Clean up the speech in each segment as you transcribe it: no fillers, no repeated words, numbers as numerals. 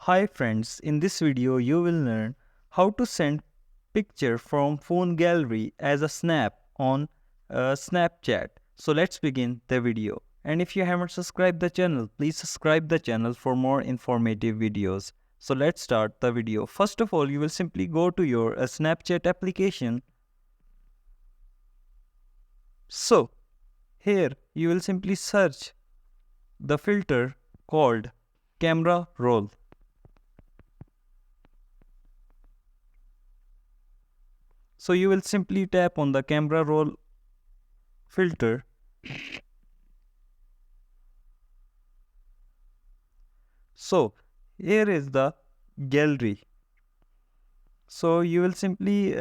Hi friends, in this video you will learn how to send picture from phone gallery as a snap on Snapchat. So let's begin the video. And if you haven't subscribed the channel, please subscribe the channel for more informative videos. So let's start the video. First of all, you will simply go to your Snapchat application. So here you will simply search the filter called camera roll. So you will simply tap on the camera roll filter. So here is the gallery. So you will simply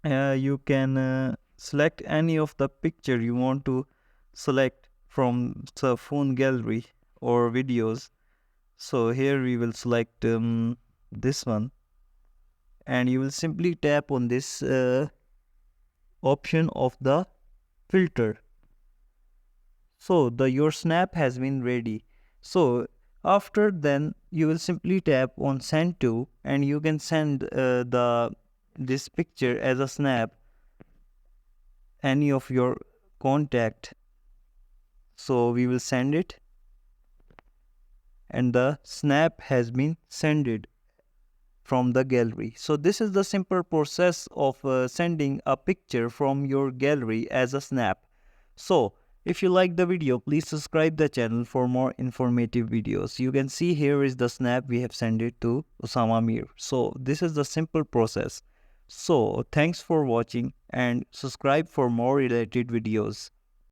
you can select any of the picture you want to select from the phone gallery or videos. So here we will select this one, and you will simply tap on this option of the filter. So your snap has been ready. So after then you will simply tap on send to, and you can send this picture as a snap any of your contact. So we will send it, and the snap has been sended from the gallery. So this is the simple process of sending a picture from your gallery as a snap. So if you like the video, please subscribe the channel for more informative videos. You can see here is the snap we have sent it to Osama Mir. So this is the simple process. So thanks for watching and subscribe for more related videos.